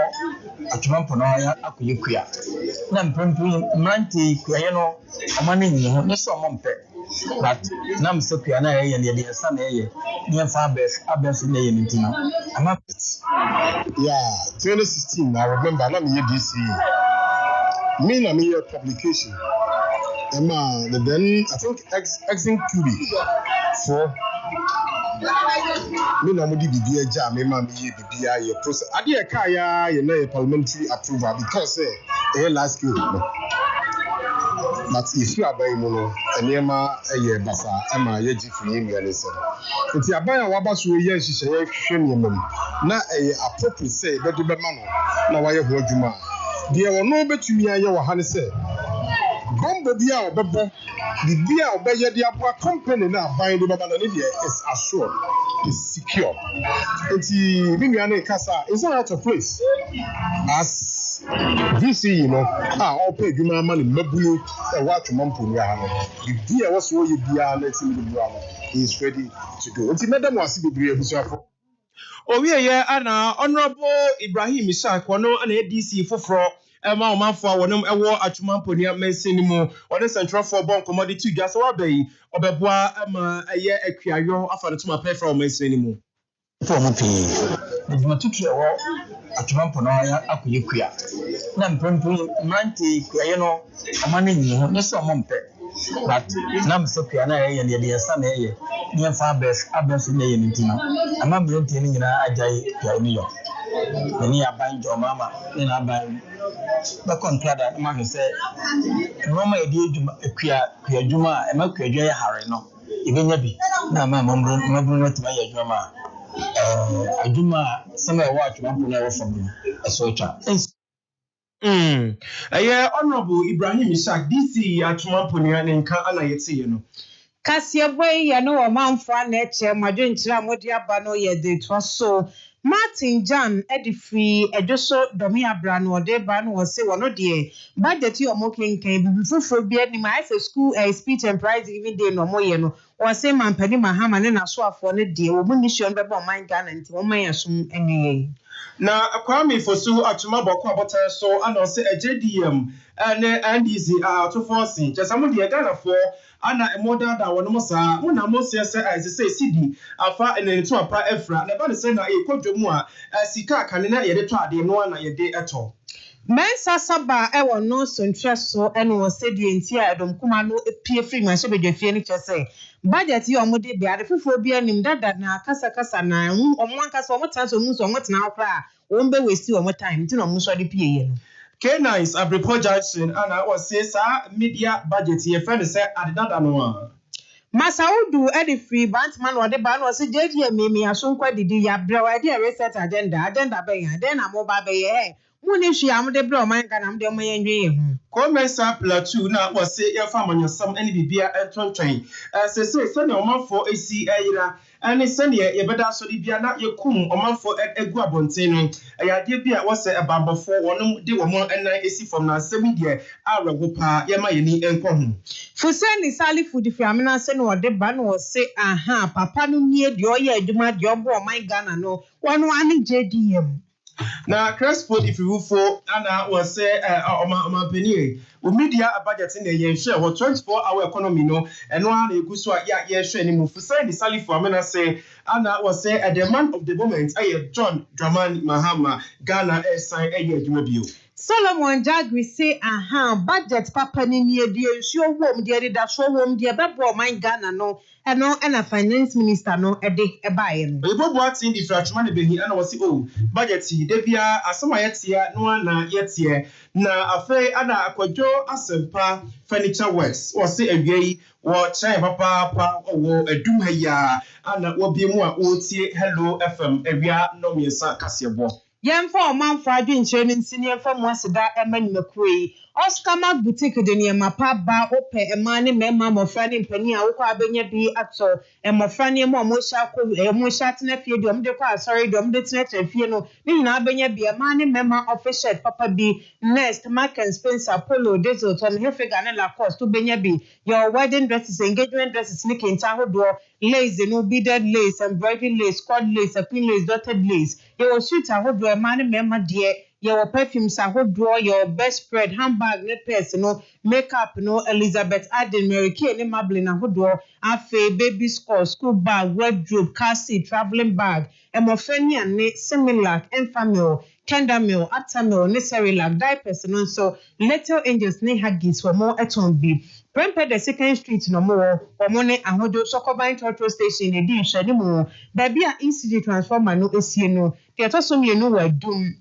atuma mpono ya akuyekua na mpempem mranti kuaye no omane nyi ho ne so omompe but na msokua na ye ne de sa na ye ne fa abes ne ye ntina ama yeah 2016 I remember na me DC me na me publication then I think Exin QB for me na mo di bibi eja me ma me ye bibi aye process ade e ka ya ye na parliamentary approval because last year but if you abai mu no enema eye basa ama ye gifi yin gane se nti abai a waba so ye nhihye ye hwe niemam na appropriate say be do be ma no na wa ye ho adwuma de wono betumi aye wo ha ne se bombo bia obebo the beer obeye the abua company na buy the baba na is assured, is secure. Enti bi nua na kasa is not out of place as VC you know all pay dwuma ma ne mabulu e wa twomampo ni ha no the beer was so ye bia na timi the bua no he is ready to do. Enti madam wasi bebre abusuafo Owieye ana Honorable Ibrahim Ishaq wono ana DC foforo Emma Omanfo wonom ewo atwumampo ni amansin mu ode central for bon commodity dwa so wabai obeboa ama eye akuayo afa no tuma pefra omansin mu fo mo pi eduma tutu ewo atwumampo no ya akuyekua na mpempu manti kuaye no amane nyi ho ne so mo mpe but na msekua na ye ne de yesa na ye ne fa abes ne ye ntina ama mbrenti ni nyina ajai kuaye ni yo ni abanjo mama ni na aban ba kontrada na ma se Roma e di adwuma akua adwuma e ma akua adwa ya hare no ibenya bi na ma mabru no tuma ya adwuma adwuma sama e wa atwuma na wo fam so twa Honorable Ibrahim Ishaq DC atwuma ne nka ana yete ye no Kasieboy ya no omanfo na eche madwenkyira modi aba no ye de to so Martin Jan edifri ejoso domi abra no de ba no wose wono de budget yo mo kenkan bibi foforo bi ani ma ife school speech and prize even day no mo ye no wose mampani mahama ne na so afo ne de wo mu mission be ba man Ghana nti wo man yasum eniye na Kwame Fosu atuma boko abota so ana ose JDM ne NDC to force just am de Ghana for ana emoda da wono sa muna mo se say CD afa enentu apa efra na ba ne se na ekodwom a sika kane na ye de to ade no na ye de eto Mensa saba ewo no so ntweso ene wo sedie nti a edom kuma no epie free man so bedwafie ni kyese budget yi omo de bia de fofo bia nim dada na kasa na omo ankasa omo tanso mu so omo tena akra wo mbe wesi omo time nti no omo so de pie ye no K9's Abripo Jackson ana was say sa media budget ye friend say adada no Masaudu edi free bantman wade ban was JDM me asonkwa didi ya brewa de reset agenda be yan den na mobile be ye muni hwi am de bre o man Ghana am de mo ye nwe ye hu Komesa plateau na was say e fa manyosam eni bibia entontwen say na omanfo esi ayira ani sene ye beda so di bia na yekum omanfo egu abonten no ayade bia was ebambofo wonom de wo mo enan esi from na semi de arewo pa ye ma ye ni enko hu Fuseni sali food fi amina se no de ba no se aha papa no nie de oye adwuma de obo o man Ghana no wono ani JDM na Crespo if you for ana was say oma penie o media budget in the yen share 24-hour economy no eno ana eguso ya share ni mu Fuseni sali for amina say ana was say at the man of the moment John Dramani Mahama Ghana sign adwuma bio Solomon Jagri say aha budget papa ni nie de nsuo wom de da so wom de bebo man Ghana no eno na finance minister no ede ebaye no ebo boatin di fratuma ne behi ana wasi budget de bia asoma yetia no na yetie na afei ana akwadwo asempa furniture works wasi awiei wo chai papa wo adum ha ya ana wo bi mu a otie hello fm awia no miesa kasebo Yemfa omanfo adwenkyere ne nsini yemfa mu aseda emanimekui Oscar Mark Boutique de ne mapa ba ope emane mema mofra ne mpani a wokọ abenya bi ato emofra ne mo sha ko mo sha tena fie de omde kwa sorry de omde tena fie no ne nyina abenya bi emane mema official papa bi Next Mark and Spencer Polo Dezo Tom Hefega ne Lacoste to benya bi your wedding dresses engagement dresses ne kenta hodo lace no beaded lace embroidered lace cord lace queen lace dotted lace your suit ahodo emane mema de your perfumes ahodo your best spread handbag ne purse no makeup no Elizabeth Arden Mary Kay ne Mablin ahodo afe baby school bag wardrobe car seat traveling bag emofeni ne Similac Enfamil Kendamil Atamil ne Cerilac diapers no so Little Angels ne Huggies for more eton bi Prempeh the second street no more omone ahodo Sokoban Total Station e di nhwani mu ba bia ECG transformer no esie no de to so mienu wadum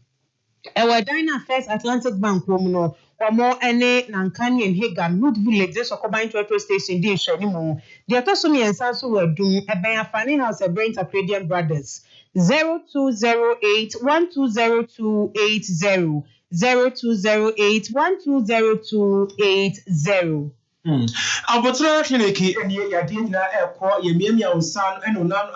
ewa Dina First Atlantic Bank wo mu no omo ene Nankani and Hagan Wood Village Sokoban Total Station di nhwani mu de to so miensa so wadum eben afani house e Brent Accredian Brothers 0208 120280 0208 120280. Abotra clinic eni yade nyina ekọ yemiamia onsan eno nan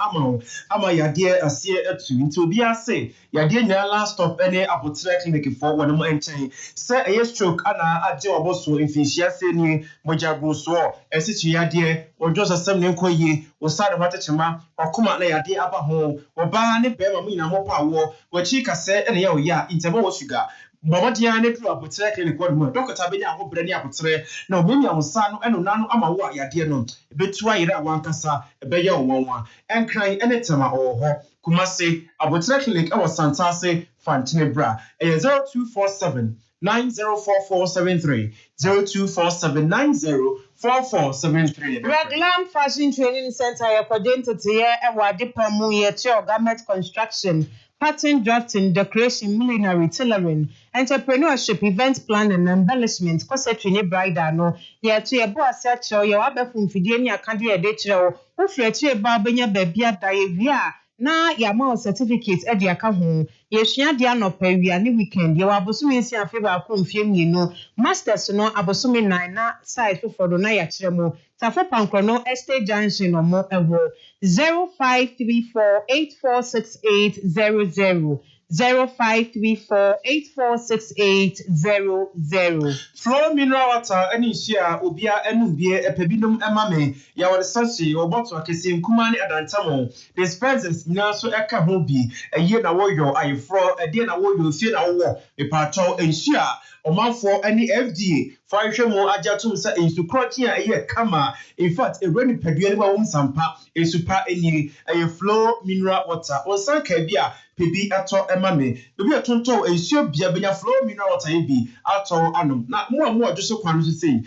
ama yade ase atu nti obi ase yade nyina last stop eni abotra clinic for wonmo enchen se eye stroke ana age oboso infection se ni mojago so esichi yade ojo sasem ne nkoye osade watechema okoma na yade aba ho oba ne bema mu nyina mo pawo wachi kase ene ye oya intebo wo sugar Mama Diane drew up with clinic one Doctor Tabina ho brani apotre na omemi awonsa no eno nanu ama wo ayade no betua yire awankasa ebeye onwanwa enkran enetema ho Kumase abotre clinic awo Santase Fantine bra 0247 904473 0247904473 Raglan Fashion Training Center yakwadentete ye ewadepamu ye Garment Construction pattern drafting, decoration, millinery, tailoring, entrepreneurship, event planning, embellishment, corsetry ni bridal no. Ye to ye bo asecho ye wabe fumfidie ni akandi ye dechiro. Ufretu ye ba benya bebia daevia na ya ma certificate e dia ka ho. Ye hia dia no pawia ni weekend ye wabosumi nsi afeba akomfie mienu. Masters no abosumi 9 na site fofodo na ya kiremo. Tafo pankro no estate junction no mo ewo 0534846800 0534846800. Flow mineral water any share obia enubie epebinum emame ya wode sashi oboto akese nkuma ne adantamo dispenses nyina so eka ho bi eye na woyo ayefro ede na woyo fie na wo epato enhia omanfo any FDA for hwemo ajatum sa ensukroti a eye kama in fact e reni pedua ne ba wo sampa ensupa eni eye flow mineral water onsan ka bia pebi ato emame bebi atonto ensuo bia benya flow mineral water bi ato anom na mo ajoso kwanu so sei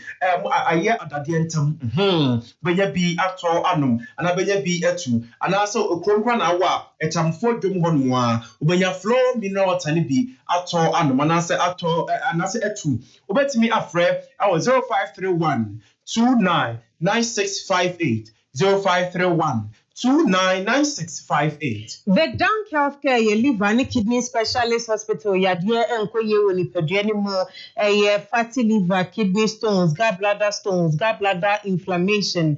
aye adade entam benya bi ato anom ana benya bi atu ana so okronkwa na awa etamfo dwom ho no a obenya flow mineral water ne bi ato anom ana se ato ana se atu obetimi afre awo 0531 299658 0531 299658. The Dunk Healthcare ye liver and kidney specialist hospital yadie enkoye woni pedue mo fatty liver, kidney stones, gallbladder stones, gallbladder inflammation,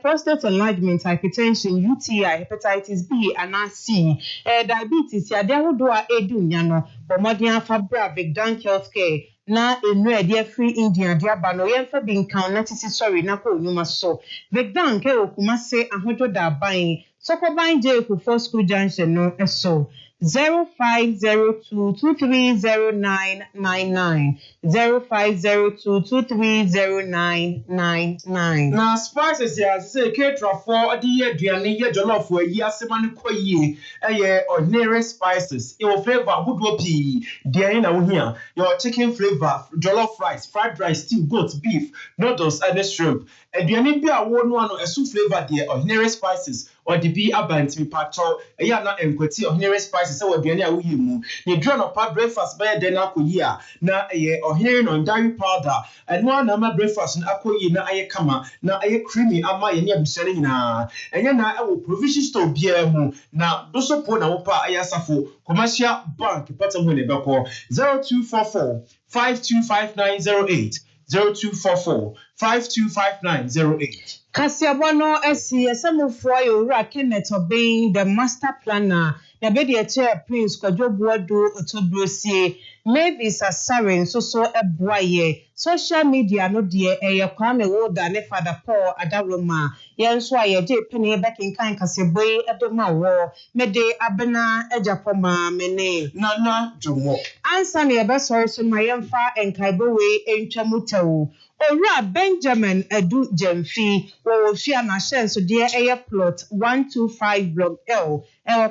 prostate enlargement, hypertension, UTI, hepatitis B and C, diabetes yade hodo a edu nyano bomodian fabra the Dunk Healthcare na enu ede free India dia ba no yemfa bi nkan na titi sorry na ko nyuma so Vegdan ke Kumase ahodo da ban Sokoban je ku for school junction no eso 0502230999 0502230999 na spices ya say ketra for adi aduane ye jollof wa yi asema ne koyie eye ordinary spices e wo flavor budo pi de na wo hia your chicken flavor jollof rice fried rice stew goat beef noodles and shrimp aduane bi a wo no ano esu flavor de ordinary spices or the be abantimi pato eya na enkwati ordinary spices say aduane a wo yi mu ne drum of breakfast by den akoyi a na eye ohere no dairy powder eno na ma breakfast na akoyi na aye kama na aye creamy ama ye ne abusane nyina enye na e wo provision store bia mu na dosopo na wo pa aye asafo commercial bank patam ho ne beko 0244 525908 0244 525908 Kasiabono esi esamufo ayowura Kenneth Obeng the master planner na be de chair Prince Kwajobuado Otobrosie Mavis Asare so eboaye social media no de Kwame Woda ne Father Paul Adaroma yenso ayeje pene bekinkan kaseboy edoma wo mede abena ejapoma mene nana jomo ansa ne ebesori so mayemfa enkaibowe entwamutewo Ora Benjamin Edu Jemfi wo fia na shenso de plot 125 block L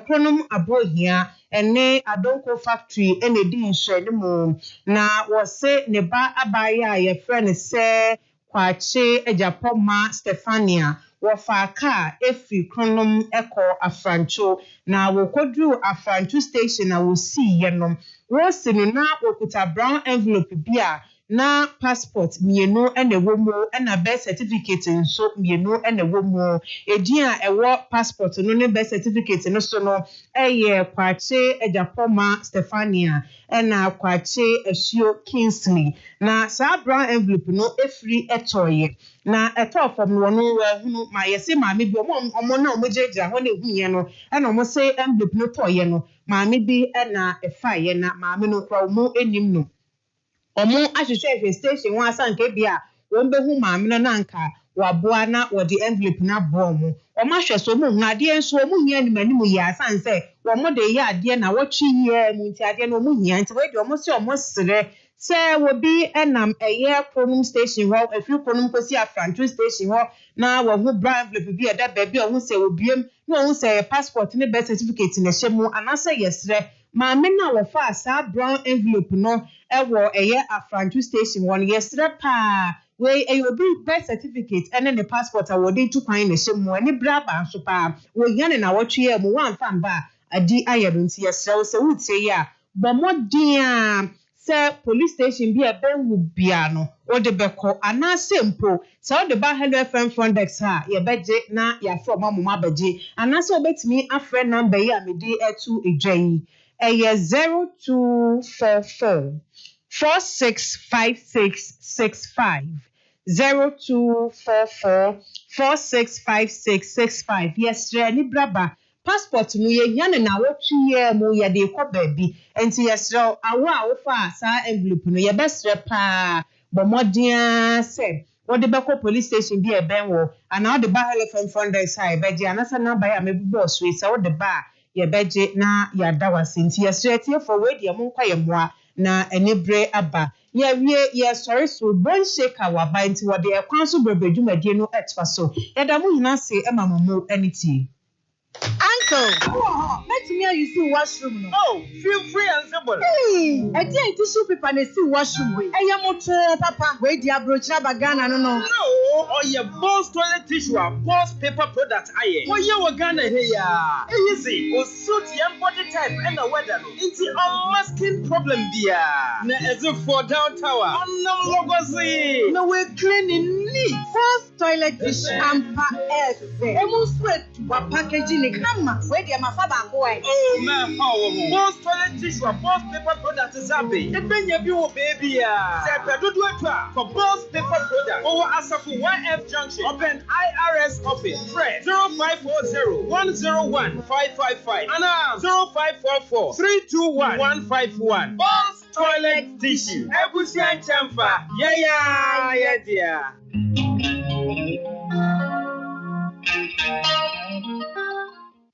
Kronum Abohia ene Adonko factory ene di nhwe ne mu na wo se ne ba abaya ye friend se Kwache Ejapoma Stephania wɔfa car efiri kronom ekɔ Afrancho na wɔkodru Afrancho station na wɔsi yenom wɔsi no na wɔkuta brown envelope bi a na passport mienu ene womu ena birth certificate nso mienu ene womu edin a ewo passport no ne birth certificate no so no eye Kwache Ejapoma Stephania ena Kwache Ashio Kingsley na sa brown envelope no efiri etoye na eto fam no no hunu ma yese maame bi omo na omojeja ho na ehunye no ena omo say envelope no toye no maame bi ena efaye na maame no kwa omo enim no omo ahwehwe station one asanka bia won behu maame no nanka waboa na wodi envelope na bomo omo ahwe so mo hu ade enso omo hia ni manimu ya asanse wo mo de ya ade na wotwe hia mu nti ade no omo hia nti we de omo se omo sere se wo bi enam eye kronum station ho afi kronum kosi Afrancho station ho na wo hu brown envelope bi eda ba bi omo se obiem na omo se passport ne birth certificate na hyemu anase yesre maame na wofa sa brown envelope no ewo eye Afrancho station won yesre pa we eyobi birth certificate ene ne passport awode tu kwan na hyemu ene braba so pa wo yane na wotwe mu wan fan ba adi ayero nti yesre wo se wutie ya bomodin se police station bi ebenwu bia no ode beko anase mpo se ode ba Hello FM Fondex ha ye beje na ya from amoma beje anase obetimi afre number ya mede etu edwan eye 0244 465665 0244 465665 yes ni braba passport no ye hia na wotwe mu ye de kɔ baabi enti yesrɛ awo fa sa envelope no ye besrɛ pa bomodin se wode bɛkɔ police station bi ebenwo ana wode ba Hello FM Fondex ha ebeje anasa number ya mebubo so ise wode ba ye beje na ya dawase enti yesrɛ tie for we de mo nkwa ye moa na enibre aba ye wie ye sorry so bon shake awaba enti wode ekwan so brebedwumadie no etfa so yeda mu hina se emamomo aniti Uncle, let me use the washroom. Oh, feel free and simple. Hey, I didn't tissue paper and see washroom. I am papa. Wait, the abroach bagana no. No, or your boss toilet tissue, boss paper product. Aye, what you were gonna here? Easy, or suit your body type and the weather. It's a masking problem, dear. Na as if for down tower. On no logozy. No, we're cleaning neat. First toilet tissue and pa S. Almost sweat to packaging. Where the mafaba boy. Oh, man, boss toilet tissue, boss paper product is happy. The Benya Bio baby. For boss paper product over Asafu YF Junction, open IRS office, Fred 0540 101 555 and 0544 321 151. Boss toilet tissue. Ebusian Chamfa. Yeah, dear.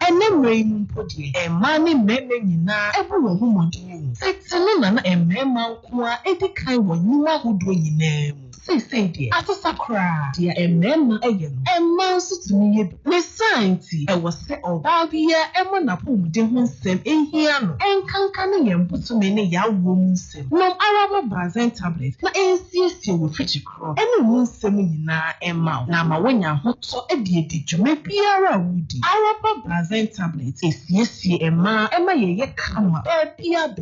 Enemre mpodi emani meme nyina ebu wo homodin setene na emema nkoa edikan wo nyuma hodo nyina mu say dear asasakra dear emema eye no emma nso tumi ye me science e wo se oba bia emo na pomde ho nsem ehia no enkanka ne yembuto me ne ya wo nsem no araba bazen tablet na ensiesie wo fichikro ene wo nsem nyina emma na ma wonya hoto edi dwuma biara wudi araba bazen tablet esiesie emma ye kama bia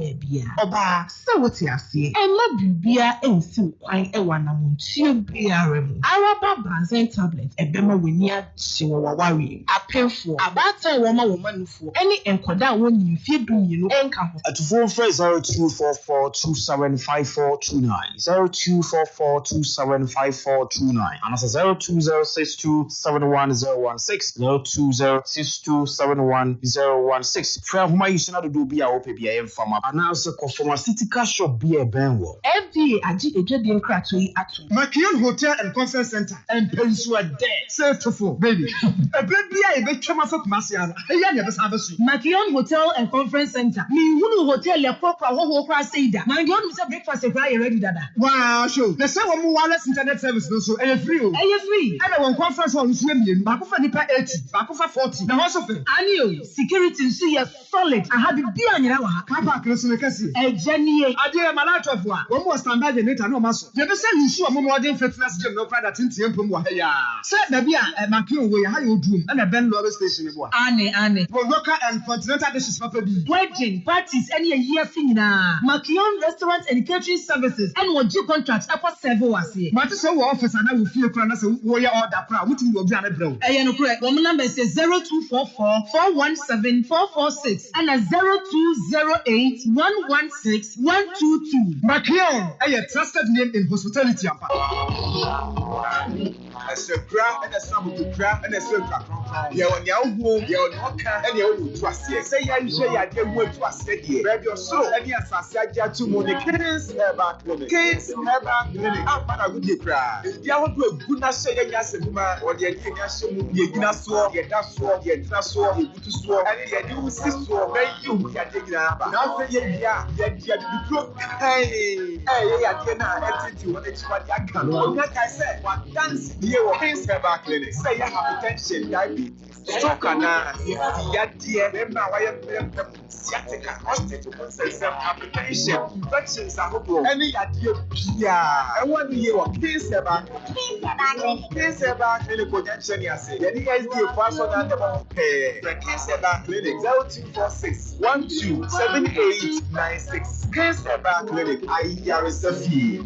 oba se woti ase emma bibia ensi kwan ewa na montie biara mu araba bazen tablet ebema weni agye wo wawari apemfo abata wo ma wo manufo eni enkoda woni mfie dumie enka ho atufo frɛ 0244275429 0244275429 anasa 0206271016 0206271016 frɛ homa yi sina do bia wo pe bia yɛmfama anasa kɔ pharmaceutical shop bia benwo FDA agi edwade nkrato yi ato Makion Hotel and Conference Center and Pensua Day. Certified, baby. A baby, I bet Chamasa Masiana. I never have a suit. Makion Hotel and Conference Center. Me, Wunu Hotel, your proper whole Crasada. My God, Mr. Breakfast, if I already dada. Wow, sure. The same wireless internet service, so and free. And you're free. And I want conference on Swim, Bakufa Nipa 80, Bakufa 40. The house of it. Annual security, so you're solid. I have a beer on your Papa, Chris, a Jenny. I did a malato of one. One more standard in it, I know muscle. You understand, you sure. modern fitness gym no kwada tintin pom wa ha ya. Say na bia Makion we ha you drum na Ben Love station bo. Ane. For local and continental dishes papa bi. Wedding, parties, any year thing na. Makion Restaurant and Catering Services and what you contract akwa serve was here. Mate so wo office na we fie kra na say wo ya order kra wutimi obi ane brew. No correct. One number is 0244 417 446 and 0208 116 122. Makion, a trusted name in hospitality. As a craft and a sum to craft and a circle. You are now home, you are not and you will trust you. Say, I say, I didn't want to ask you. Read your soul, and yes, I said, you to money. Kids, about clinic. Kids, about clinic. I'm not a good craft. If you want to goodness say, yes, and woman, or the idea, you cannot swap, you that's swap, you that's swap, you to swap, and you do sister, very you, we are taking up. Now, yeah, hey, attitude, what it's what I can. Like I said, what dance here or things about clinic. Say, I have hypertension, diabetes, stroke, and dear, remember why I'm sciatica, osteoporosis, hypertension, infections, any idea. Yeah, I want to hear what case about clinic potential. Yes, the ISD person and the pay. Case about clinic 0246 127896. Case about clinic. I hear is a fee.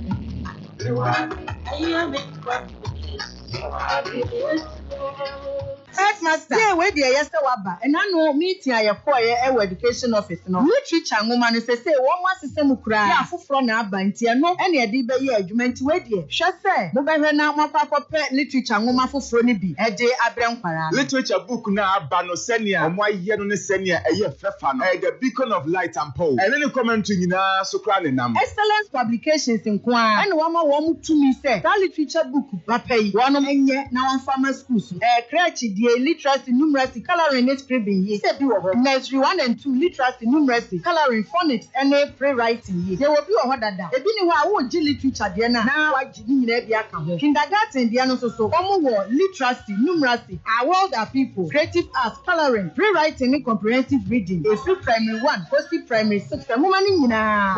Headmaster, yeah, where the yesterday waba, and I know meeting I acquire education office. No, literature woman is say one more system cry. Yeah, for front abanti no any adiba ye argument where the shall say. Mobile now my papa pet literature woman for front be a day abram para. Literature book now bano senior and why ye no senior a year fefano the beacon of light and pole. And then commenting in a socrani nam. Excellence publications in Kwan and one more to me say that literature book pay one of now on farmer schools. Crutchy literacy, numeracy, coloring, scribbling. He said, nursery 1 and 2, literacy, numeracy, coloring, phonics, and pre-writing. There will be a what that. If anyone won't do literature, Diana, now I didn't kindergarten, Diana, so literacy, numeracy, our world are people, creative arts, coloring, pre-writing, and comprehensive reading. A free primary 1, post primary 6, a woman in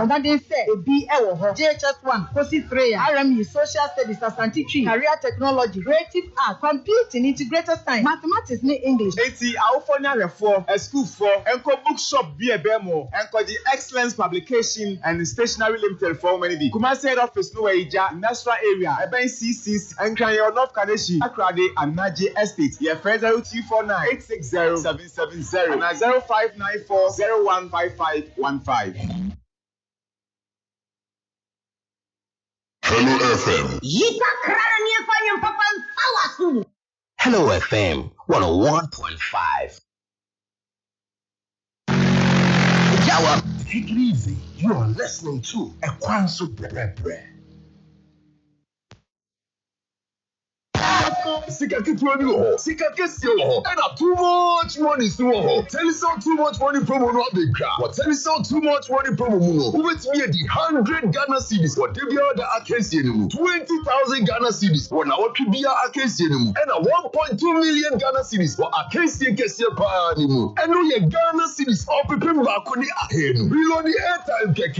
what they say, a BL, JHS 1, post 3, RME, social studies, Asante Tree, career technology, creative art, computing, integrated science, mathematics, English. 80 Alphonia reform, a school for Enco Bookshop be a bemo, Enco the Excellence Publication and Stationery Limited for many be. Kumasi head office no Eja, Nasra area, Eben CCs, and Kanye North Kaneshi, Akrade, and Naji Estate. Your friends are 249-860-770 and 0594-015515. Hello FM. Hello FM 101.5. Take it easy. You are listening to Ekwansu Brebre. Sika kitwani ho, sika kesi ho, and too much money so. Telison too much money promo no abeka. What Telison too much money promo no. Who bet me the 100 Ghana cedis for Debia the Akensi anymore. 20,000 Ghana cedis for now Pibia Akensi anymore. And 1.2 million Ghana cedis for Akensi Kesia pa anymore. And no ye Ghana cedis all people back on the ahenu. Reload the airtime keke.